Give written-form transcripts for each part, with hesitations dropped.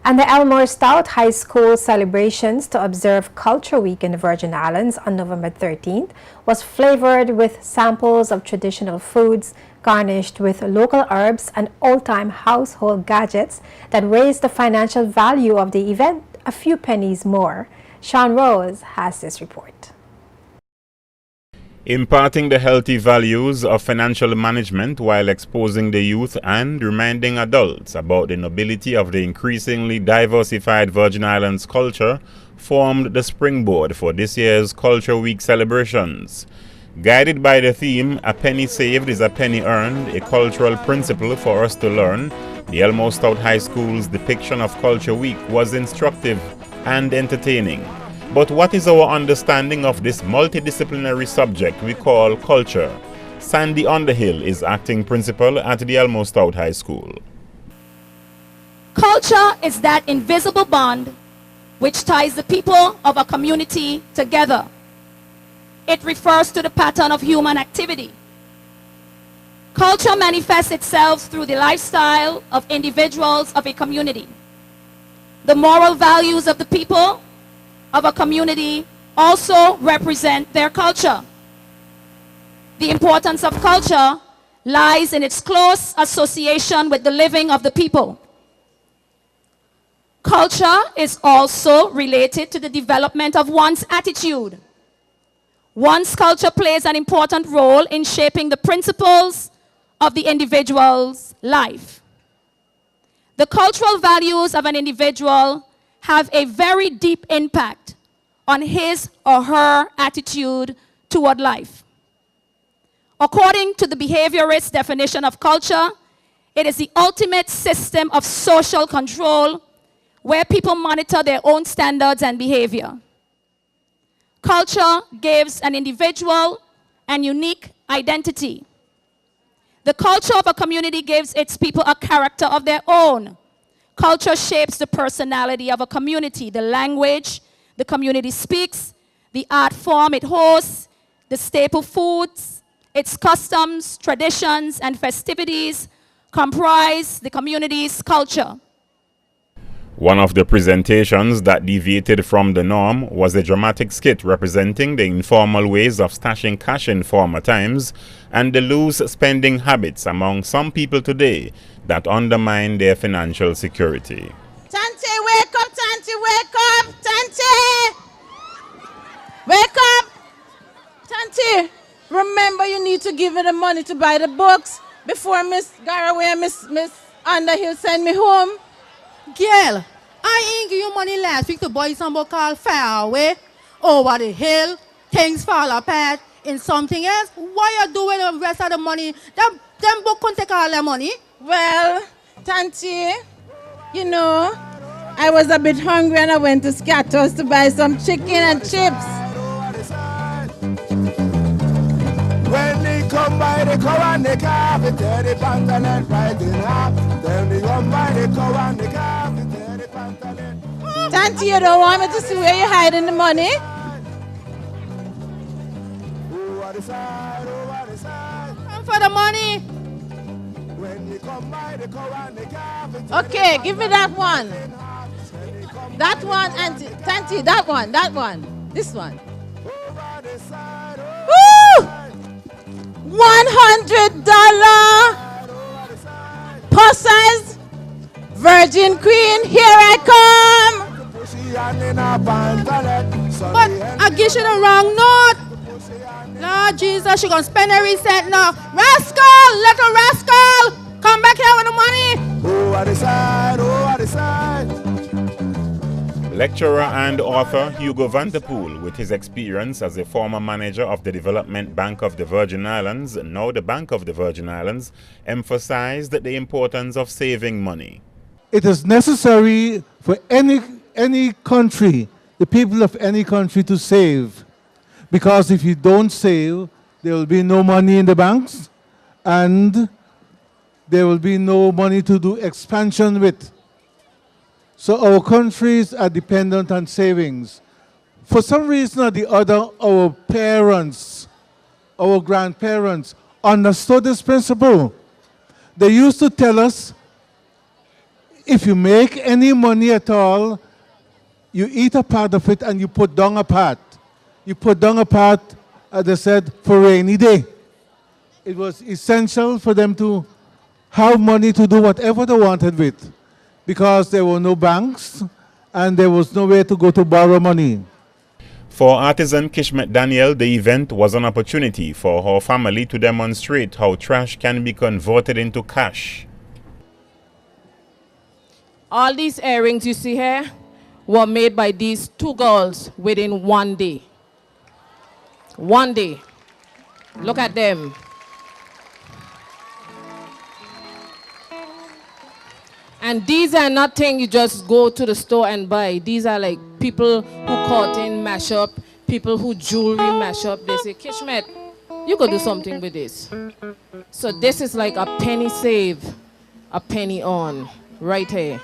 And the Elmore Stout High School celebrations to observe Culture Week in the Virgin Islands on November 13th was flavored with samples of traditional foods, garnished with local herbs and old-time household gadgets that raised the financial value of the event a few pennies more. Sean Rose has this report. Imparting the healthy values of financial management while exposing the youth and reminding adults about the nobility of the increasingly diversified Virgin Islands culture formed the springboard for this year's Culture Week celebrations. Guided by the theme, "A penny saved is a penny earned, a cultural principle for us to learn," the Elmore Stout High School's depiction of Culture Week was instructive and entertaining. But what is our understanding of this multidisciplinary subject we call culture? Sandy Underhill is acting principal at the Elmore Stout High School. Culture is that invisible bond which ties the people of a community together. It refers to the pattern of human activity. Culture manifests itself through the lifestyle of individuals of a community. The moral values of the people of a community also represent their culture. The importance of culture lies in its close association with the living of the people. Culture is also related to the development of one's attitude. One's culture plays an important role in shaping the principles of the individual's life. The cultural values of an individual have a very deep impact on his or her attitude toward life. According to the behaviorist definition of culture, it is the ultimate system of social control where people monitor their own standards and behavior. Culture gives an individual an unique identity. The culture of a community gives its people a character of their own. Culture shapes the personality of a community, the language the community speaks, the art form it hosts, the staple foods, its customs, traditions, and festivities comprise the community's culture. One of the presentations that deviated from the norm was a dramatic skit representing the informal ways of stashing cash in former times and the loose spending habits among some people today that undermine their financial security. Tante, wake up, Tante, wake up, Tante! Wake up! Tante, remember you need to give me the money to buy the books before Miss Garaway and Miss Underhill send me home. Girl, I ain't give you money last week to buy some book called Far Away. Over the hill, things fall apart in something else. Why you doing the rest of the money? Them book can't take all the money. Well, Tante, you know, I was a bit hungry and I went to Scatters to buy some chicken and chips. When they come by the cow and the calf, they tear the pantaloon right in half. Then they come by the cow and the calf, they tear the pantaloon. Tante, you don't want me to see where you're hiding the money? Over the side, over the side. Come for the money. When you come by the cow and the calf, they Okay, give me that one. That one, Auntie. Tante, that one, this one. over the side, Woo! $100 Pussers, Virgin Queen, here I come. pussy and in a pantaloon. So But the I give you the wrong note. Lord Jesus, she gonna spend every cent now. Rascal, little rascal, come back here with the money. over the side, over the side. Lecturer and author Hugo Vanterpool, with his experience as a former manager of the Development Bank of the Virgin Islands, now the Bank of the Virgin Islands, emphasized the importance of saving money. It is necessary for any country, the people of any country, to save. Because if you don't save, there will be no money in the banks and there will be no money to do expansion with. So our countries are dependent on savings. For some reason or the other, our parents, our grandparents understood this principle. They used to tell us, if you make any money at all, you eat a part of it and you put down a part. You put down a part, as I said, for rainy day. It was essential for them to have money to do whatever they wanted with, because there were no banks and there was no way to go to borrow money. For artisan Kishmet Daniel, the event was an opportunity for her family to demonstrate how trash can be converted into cash. All these earrings you see here were made by these two girls within one day. One day. Look at them. And these are not things you just go to the store and buy. These are like people who cotton mash up, people who jewelry mash up. They say, Kishmet, you could do something with this. So this is like a penny save, a penny on, right here.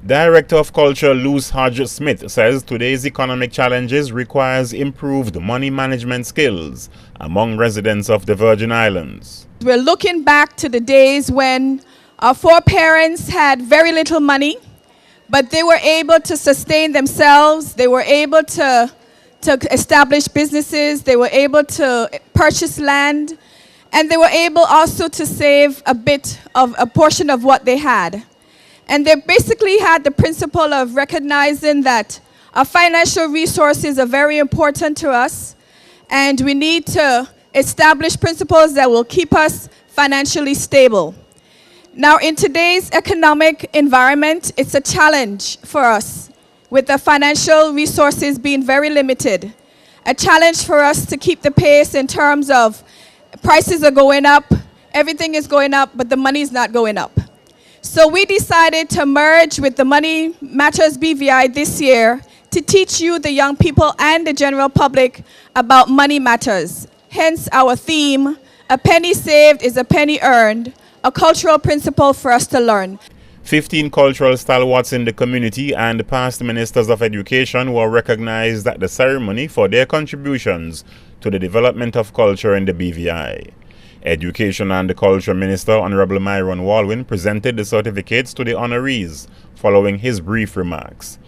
Director of Culture Luz Hodge-Smith says today's economic challenges requires improved money management skills among residents of the Virgin Islands. We're looking back to the days when our foreparents had very little money, but they were able to sustain themselves. They were able to establish businesses. They were able to purchase land, and they were able also to save a portion of what they had. And they basically had the principle of recognizing that our financial resources are very important to us, and we need to establish principles that will keep us financially stable. Now, in today's economic environment, it's a challenge for us, with the financial resources being very limited. A challenge for us to keep the pace in terms of prices are going up, everything is going up, but the money is not going up. So we decided to merge with the Money Matters BVI this year to teach you, the young people and the general public, about money matters. Hence our theme, a penny saved is a penny earned, a cultural principle for us to learn. 15 cultural stalwarts in the community and past ministers of education were recognized at the ceremony for their contributions to the development of culture in the BVI. Education and Culture Minister Honorable Myron Walwyn presented the certificates to the honorees following his brief remarks.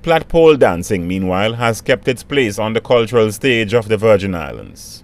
Plat pole dancing, meanwhile, has kept its place on the cultural stage of the Virgin Islands.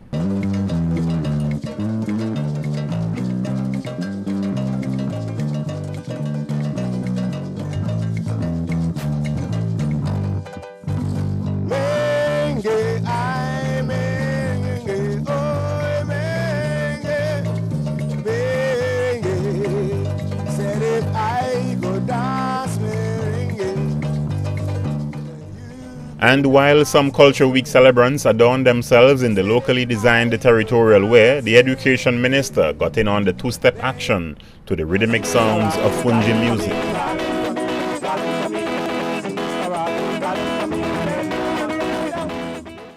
And while some Culture Week celebrants adorn themselves in the locally designed territorial wear, the Education Minister got in on the two-step action to the rhythmic sounds of Fungi music.